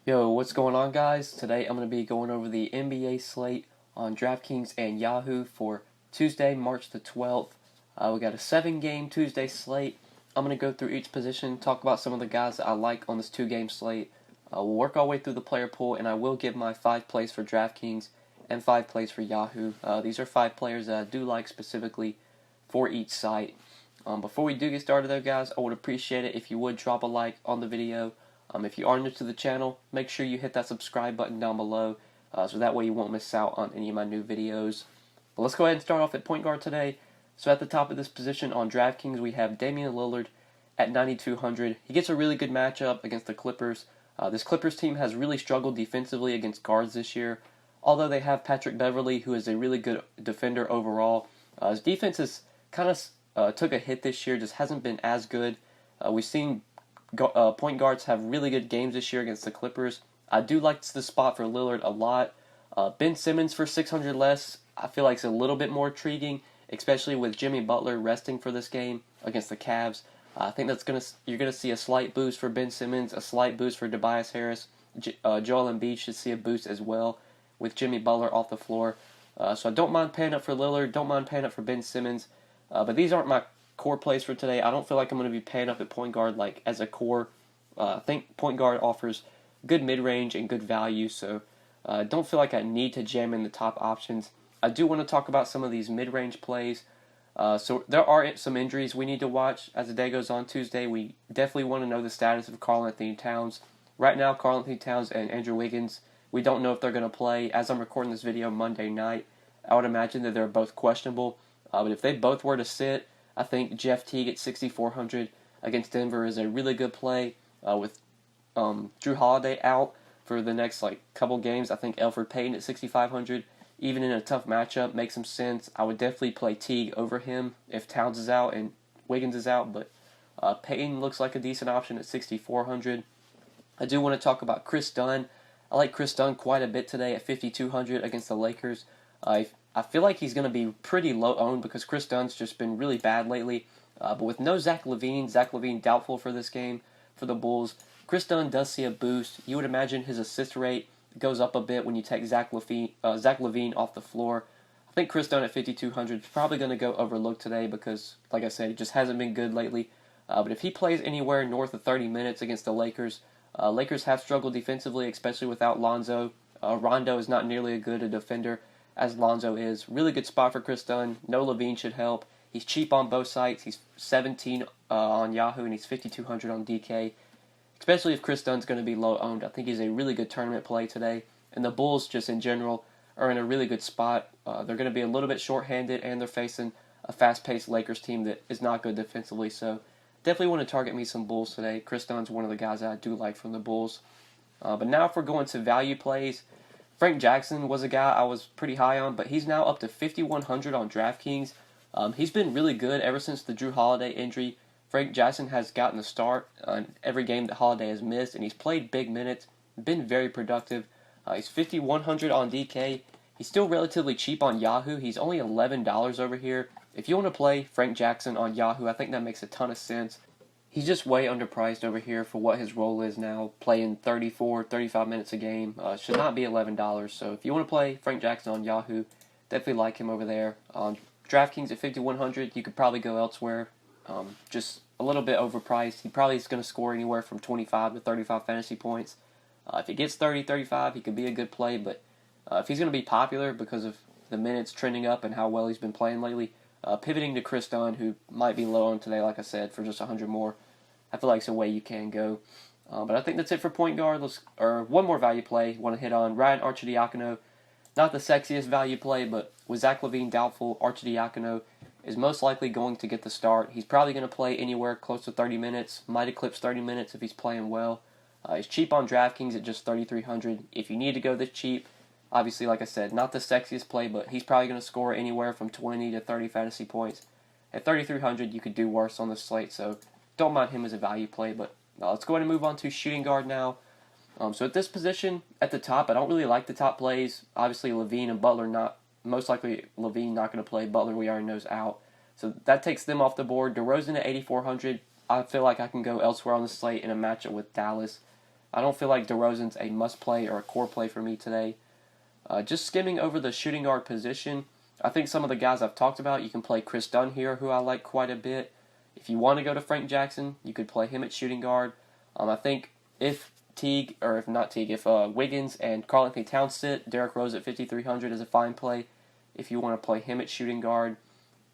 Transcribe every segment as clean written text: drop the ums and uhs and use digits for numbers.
Yo, what's going on, guys? Today I'm going to be going over the NBA slate on DraftKings and Yahoo for Tuesday, March the 12th. We got a 7-game Tuesday slate. I'm going to go through each position, talk about some of the guys that I like on this 2-game slate. We'll work our way through the player pool, and I will give my 5 plays for DraftKings and 5 plays for Yahoo. These are 5 players that I do like specifically for each site. Before we do get started though, guys, I would appreciate it if you would drop a like on the video. If you are new to the channel, make sure you hit that subscribe button down below so that way you won't miss out on any of my new videos. But let's go ahead and start off at point guard today. So at the top of this position on DraftKings, we have Damian Lillard at 9,200. He gets a really good matchup against the Clippers. This Clippers team has really struggled defensively against guards this year, although they have Patrick Beverley, who is a really good defender overall. His defense has kind of took a hit this year, just hasn't been as good. We've seen point guards have really good games this year against the Clippers. I do like the spot for Lillard a lot. Ben Simmons for 600 less, I feel like it's a little bit more intriguing, especially with Jimmy Butler resting for this game against the Cavs. I think you're gonna see a slight boost for Ben Simmons, a slight boost for Tobias Harris. Joel Embiid should see a boost as well with Jimmy Butler off the floor. So I don't mind paying up for Lillard, don't mind paying up for Ben Simmons, but these aren't my core plays for today. I don't feel like I'm going to be paying up at point guard like as a core. I think point guard offers good mid-range and good value, so don't feel like I need to jam in the top options. I do want to talk about some of these mid-range plays. So there are some injuries we need to watch as the day goes on Tuesday. We definitely want to know the status of Karl-Anthony Towns. Right now, Karl-Anthony Towns and Andrew Wiggins, we don't know if they're going to play. As I'm recording this video Monday night, I would imagine that they're both questionable. But if they both were to sit, I think Jeff Teague at 6,400 against Denver is a really good play. With Drew Holiday out for the next couple games, I think Elfrid Payton at 6,500, even in a tough matchup, makes some sense. I would definitely play Teague over him if Towns is out and Wiggins is out, but Payton looks like a decent option at 6,400. I do want to talk about Chris Dunn. I like Chris Dunn quite a bit today at 5,200 against the Lakers. I feel like he's going to be pretty low owned because Chris Dunn's just been really bad lately. But with no Zach LaVine doubtful for this game for the Bulls, Chris Dunn does see a boost. You would imagine his assist rate goes up a bit when you take Zach LaVine off the floor. I think Chris Dunn at 5,200 is probably going to go overlooked today because, like I said, he just hasn't been good lately. But if he plays anywhere north of 30 minutes against the Lakers, Lakers have struggled defensively, especially without Lonzo. Rondo is not nearly as good a defender as Lonzo is. Really good spot for Chris Dunn. No LaVine should help. He's cheap on both sites. He's 17 on Yahoo and he's 5,200 on DK. Especially if Chris Dunn's going to be low owned. I think he's a really good tournament play today. And the Bulls, just in general, are in a really good spot. They're going to be a little bit shorthanded and they're facing a fast-paced Lakers team that is not good defensively. So definitely want to target me some Bulls today. Chris Dunn's one of the guys that I do like from the Bulls. But now if we're going to value plays, Frank Jackson was a guy I was pretty high on, but he's now up to 5,100 on DraftKings. He's been really good ever since the Drew Holiday injury. Frank Jackson has gotten the start on every game that Holiday has missed, and he's played big minutes, been very productive. He's 5,100 on DK. He's still relatively cheap on Yahoo. He's only $11 over here. If you want to play Frank Jackson on Yahoo, I think that makes a ton of sense. He's just way underpriced over here for what his role is now, playing 34, 35 minutes a game. Should not be $11. So if you want to play Frank Jackson on Yahoo, definitely like him over there. On DraftKings at 5,100, you could probably go elsewhere. Just a little bit overpriced. He probably is going to score anywhere from 25 to 35 fantasy points. If he gets 30, 35, he could be a good play. But if he's going to be popular because of the minutes trending up and how well he's been playing lately, pivoting to Chris Dunn, who might be low on today, like I said, for just 100 more, I feel like it's a way you can go. But I think that's it for point guard. One more value play. Want to hit on Ryan Arcidiacono. Not the sexiest value play, but with Zach LaVine doubtful, Arcidiacono is most likely going to get the start. He's probably going to play anywhere close to 30 minutes. Might eclipse 30 minutes if he's playing well. He's cheap on DraftKings at just 3,300. If you need to go this cheap, obviously, like I said, not the sexiest play, but he's probably going to score anywhere from 20 to 30 fantasy points. At 3,300, you could do worse on the slate, so don't mind him as a value play. But let's go ahead and move on to shooting guard now. So at this position, at the top, I don't really like the top plays. Obviously, LaVine and Butler not. Most likely, LaVine not going to play. Butler, we already know, is out. So that takes them off the board. DeRozan at 8,400. I feel like I can go elsewhere on the slate in a matchup with Dallas. I don't feel like DeRozan's a must-play or a core play for me today. Just skimming over the shooting guard position, I think some of the guys I've talked about, you can play Chris Dunn here, who I like quite a bit. If you want to go to Frank Jackson, you could play him at shooting guard. I think if Wiggins and Karl Anthony Towns sit, Derrick Rose at 5,300 is a fine play if you want to play him at shooting guard.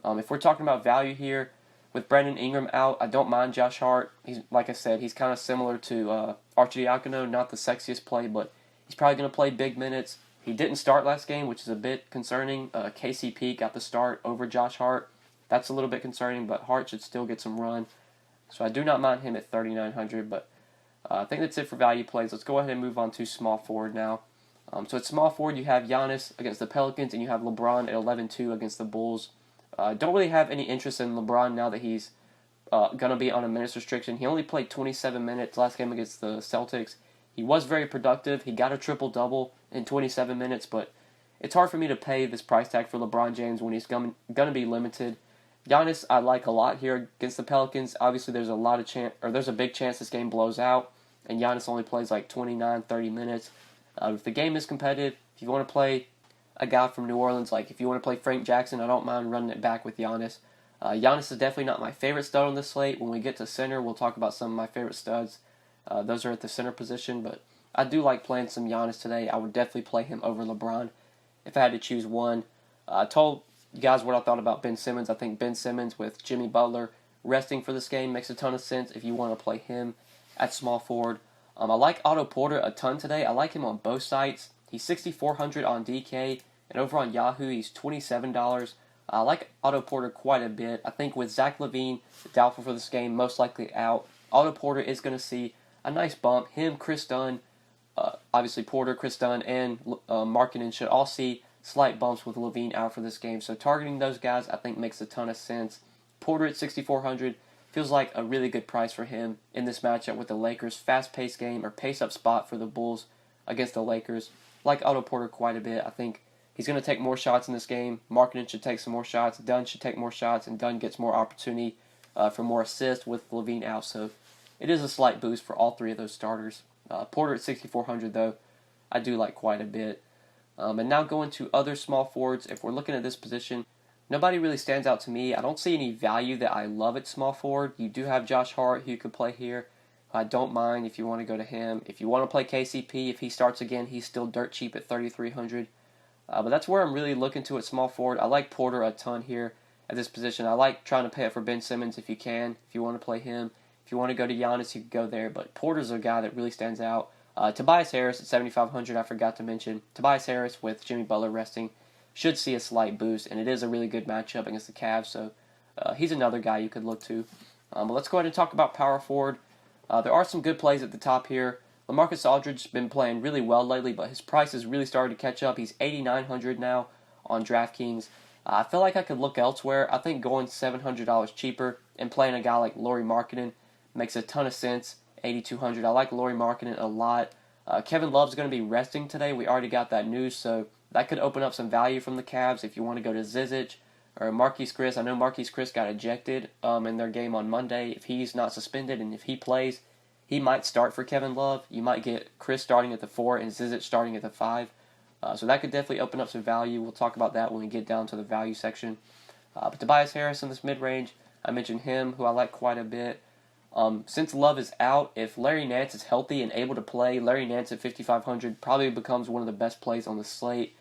If we're talking about value here, with Brandon Ingram out, I don't mind Josh Hart. Like I said, he's kind of similar to Arcidiacono, not the sexiest play, but he's probably going to play big minutes. He didn't start last game, which is a bit concerning. KCP got the start over Josh Hart. That's a little bit concerning, but Hart should still get some run. So I do not mind him at 3,900, but I think that's it for value plays. Let's go ahead and move on to small forward now. So at small forward, you have Giannis against the Pelicans, and you have LeBron at 11-2 against the Bulls. Don't really have any interest in LeBron now that he's going to be on a minutes restriction. He only played 27 minutes last game against the Celtics. He was very productive. He got a triple-double in 27 minutes, but it's hard for me to pay this price tag for LeBron James when he's going to be limited. Giannis, I like a lot here against the Pelicans. Obviously, there's a big chance this game blows out, and Giannis only plays like 29, 30 minutes. If the game is competitive, if you want to play a guy from New Orleans, like if you want to play Frank Jackson, I don't mind running it back with Giannis. Giannis is definitely not my favorite stud on this slate. When we get to center, we'll talk about some of my favorite studs. Those are at the center position, but I do like playing some Giannis today. I would definitely play him over LeBron if I had to choose one. I told you guys what I thought about Ben Simmons. I think Ben Simmons with Jimmy Butler resting for this game makes a ton of sense if you want to play him at small forward. I like Otto Porter a ton today. I like him on both sites. He's 6,400 on DK, and over on Yahoo, he's $27. I like Otto Porter quite a bit. I think with Zach LaVine doubtful for this game, most likely out, Otto Porter is going to see a nice bump. Him, Chris Dunn, obviously Porter, Chris Dunn, and Markkanen should all see slight bumps with LaVine out for this game. So targeting those guys, I think, makes a ton of sense. Porter at 6,400 feels like a really good price for him in this matchup with the Lakers. Fast-paced game or pace-up spot for the Bulls against the Lakers. Like Otto Porter quite a bit. I think he's going to take more shots in this game. Markkanen should take some more shots. Dunn should take more shots, and Dunn gets more opportunity for more assists with LaVine out. So it is a slight boost for all three of those starters. Porter at 6,400, though, I do like quite a bit. And now going to other small forwards. If we're looking at this position, nobody really stands out to me. I don't see any value that I love at small forward. You do have Josh Hart, who you could play here. I don't mind if you want to go to him. If you want to play KCP, if he starts again, he's still dirt cheap at 3,300. But that's where I'm really looking to at small forward. I like Porter a ton here at this position. I like trying to pay up for Ben Simmons if you can, if you want to play him. If you want to go to Giannis, you can go there. But Porter's a guy that really stands out. Tobias Harris at 7,500, I forgot to mention. Tobias Harris with Jimmy Butler resting should see a slight boost, and it is a really good matchup against the Cavs, so he's another guy you could look to. But let's go ahead and talk about power forward. There are some good plays at the top here. LaMarcus Aldridge's been playing really well lately, but his price has really started to catch up. He's 8,900 now on DraftKings. I feel like I could look elsewhere. I think going $700 cheaper and playing a guy like Lauri Markkanen makes a ton of sense. 8,200. I like Lauri Markkanen a lot. Kevin Love's going to be resting today. We already got that news, so that could open up some value from the Cavs if you want to go to Zizic or Marquise Chris. I know Marquise Chris got ejected in their game on Monday. If he's not suspended and if he plays, he might start for Kevin Love. You might get Chris starting at the 4 and Zizic starting at the 5. So that could definitely open up some value. We'll talk about that when we get down to the value section. But Tobias Harris in this mid-range, I mentioned him, who I like quite a bit. Since Love is out, if Larry Nance is healthy and able to play, Larry Nance at 5,500 probably becomes one of the best plays on the slate.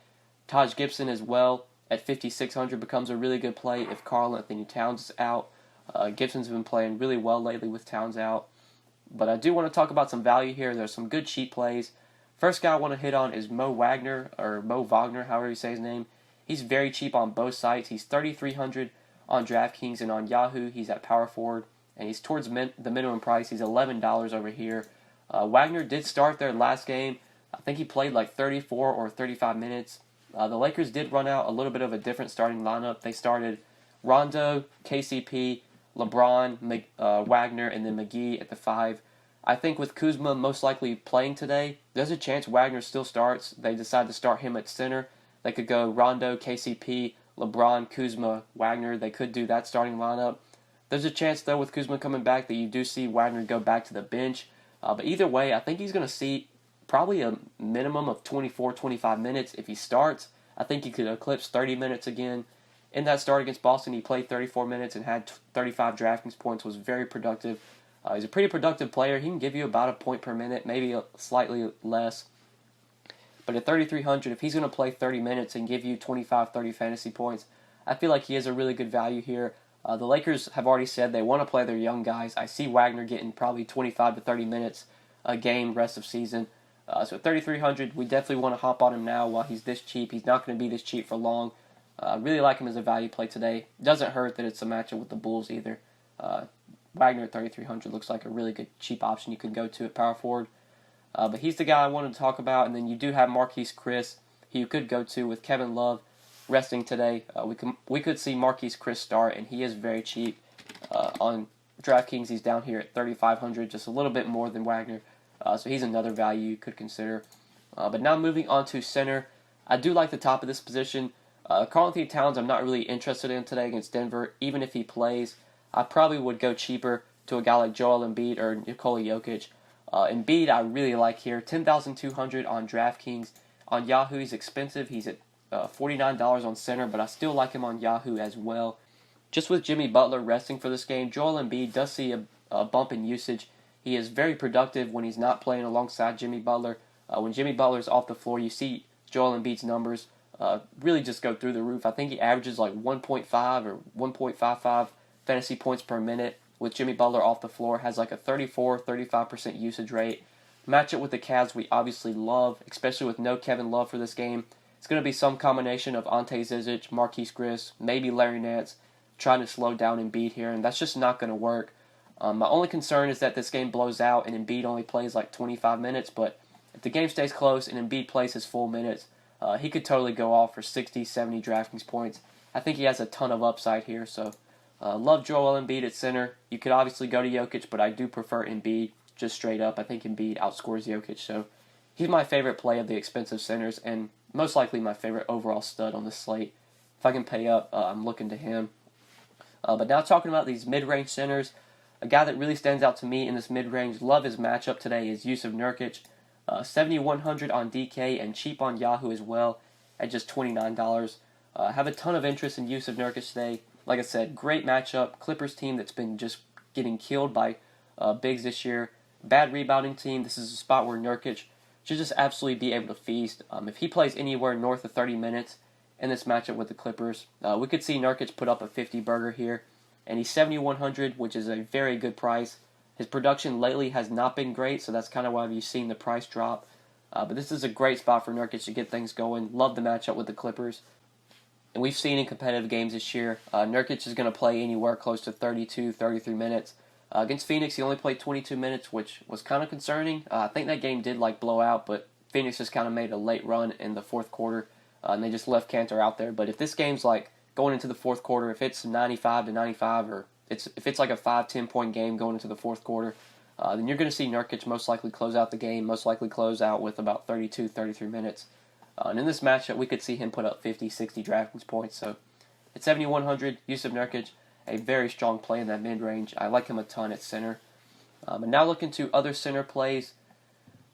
Taj Gibson as well at 5,600 becomes a really good play if Karl Anthony Towns is out. Gibson's been playing really well lately with Towns out. But I do want to talk about some value here. There's some good cheap plays. First guy I want to hit on is Mo Wagner, however you say his name. He's very cheap on both sites. He's 3,300 on DraftKings, and on Yahoo he's at power forward, and he's towards the minimum price. He's $11 over here. Wagner did start their last game. I think he played like 34 or 35 minutes. The Lakers did run out a little bit of a different starting lineup. They started Rondo, KCP, LeBron, Wagner, and then McGee at the 5. I think with Kuzma most likely playing today, there's a chance Wagner still starts. They decide to start him at center. They could go Rondo, KCP, LeBron, Kuzma, Wagner. They could do that starting lineup. There's a chance, though, with Kuzma coming back that you do see Wagner go back to the bench. But either way, I think he's going to see probably a minimum of 24, 25 minutes. If he starts, I think he could eclipse 30 minutes again. In that start against Boston, he played 34 minutes and had 35 DraftKings points, was very productive. He's a pretty productive player. He can give you about a point per minute, maybe slightly less. But at 3,300, if he's going to play 30 minutes and give you 25, 30 fantasy points, I feel like he is a really good value here. The Lakers have already said they want to play their young guys. I see Wagner getting probably 25 to 30 minutes a game rest of season. So at 3,300, we definitely want to hop on him now while he's this cheap. He's not going to be this cheap for long. Really like him as a value play today. Doesn't hurt that it's a matchup with the Bulls either. Wagner at 3,300 looks like a really good cheap option you could go to at power forward. But he's the guy I wanted to talk about. And then you do have Marquise Chris, who you could go to with Kevin Love resting today. We could see Marquise Chris start, and he is very cheap. On DraftKings, he's down here at 3,500, just a little bit more than Wagner. So he's another value you could consider. But now moving on to center, I do like the top of this position. Karl-Anthony Towns I'm not really interested in today against Denver. Even if he plays, I probably would go cheaper to a guy like Joel Embiid or Nikola Jokic. Embiid I really like here, 10,200 on DraftKings. On Yahoo he's expensive. He's at $49 on center, but I still like him on Yahoo as well. Just with Jimmy Butler resting for this game, Joel Embiid does see a bump in usage. He is very productive when he's not playing alongside Jimmy Butler. When Jimmy Butler's off the floor, you see Joel Embiid's numbers really just go through the roof. I think he averages like 1.5 or 1.55 fantasy points per minute with Jimmy Butler off the floor. Has like a 34-35% usage rate. Match it with the Cavs we obviously love, especially with no Kevin Love for this game. It's going to be some combination of Ante Zizic, Marquise Chris, maybe Larry Nance trying to slow down Embiid here, and that's just not going to work. My only concern is that this game blows out and Embiid only plays like 25 minutes, but if the game stays close and Embiid plays his full minutes, he could totally go off for 60, 70 DraftKings points. I think he has a ton of upside here, so love Joel Embiid at center. You could obviously go to Jokic, but I do prefer Embiid just straight up. I think Embiid outscores Jokic, so he's my favorite play of the expensive centers and most likely my favorite overall stud on the slate. If I can pay up, I'm looking to him. But now talking about these mid-range centers, a guy that really stands out to me in this mid-range, love his matchup today, is Yusuf Nurkic. 7,100 on DK and cheap on Yahoo as well at just $29. Have a ton of interest in Yusuf Nurkic today. Like I said, great matchup. Clippers team that's been just getting killed by bigs this year. Bad rebounding team. This is a spot where Nurkic should just absolutely be able to feast. If he plays anywhere north of 30 minutes in this matchup with the Clippers, we could see Nurkic put up a 50-burger here. And he's 7,100, which is a very good price. His production lately has not been great, so that's kind of why you've seen the price drop. But this is a great spot for Nurkic to get things going. Love the matchup with the Clippers. And we've seen in competitive games this year, Nurkic is going to play anywhere close to 32, 33 minutes. Against Phoenix, he only played 22 minutes, which was kind of concerning. I think that game did blow out, but Phoenix just kind of made a late run in the fourth quarter, and they just left Cantor out there. But if this game's going into the fourth quarter, if it's 95 to 95, or if it's like a 5-10 point game going into the fourth quarter, then you're going to see Nurkic most likely close out the game, most likely close out with about 32, 33 minutes. And in this matchup, we could see him put up 50, 60 DraftKings points. So at 7,100, Yusuf Nurkic, a very strong play in that mid-range. I like him a ton at center. And now looking to other center plays.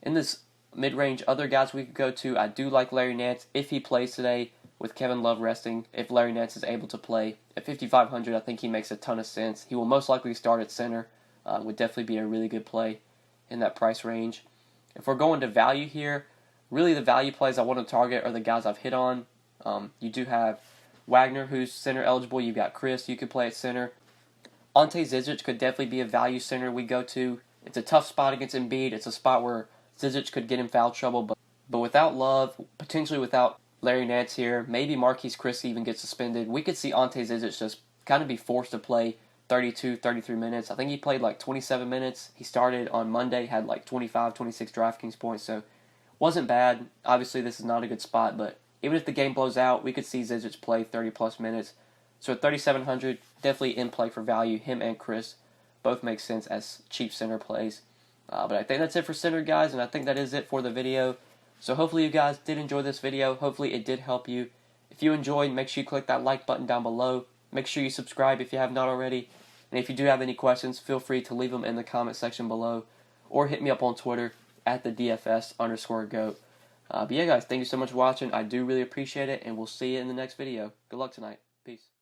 In this mid-range, other guys we could go to, I do like Larry Nance if he plays today with Kevin Love resting. If Larry Nance is able to play at 5,500, I think he makes a ton of sense. He will most likely start at center. Would definitely be a really good play in that price range. If we're going to value here, really the value plays I want to target are the guys I've hit on. You do have Wagner, who's center eligible. You've got Chris, you could play at center. Ante Zizic could definitely be a value center we go to. It's a tough spot against Embiid. It's a spot where Zizic could get in foul trouble, but without Love, potentially without Larry Nance here, maybe Marquise Chris even gets suspended, we could see Ante Zizic just kind of be forced to play 32, 33 minutes. I think he played 27 minutes. He started on Monday, had 25, 26 DraftKings points, so wasn't bad. Obviously, this is not a good spot, but even if the game blows out, we could see Zizic play 30-plus minutes. So at 3,700, definitely in play for value. Him and Chris both make sense as cheap center plays. But I think that's it for center, guys, and I think that is it for the video. So hopefully you guys did enjoy this video. Hopefully it did help you. If you enjoyed, make sure you click that like button down below. Make sure you subscribe if you have not already. And if you do have any questions, feel free to leave them in the comment section below. or hit me up on Twitter at the DFS_GOAT. But yeah, guys, thank you so much for watching. I do really appreciate it, and we'll see you in the next video. Good luck tonight. Peace.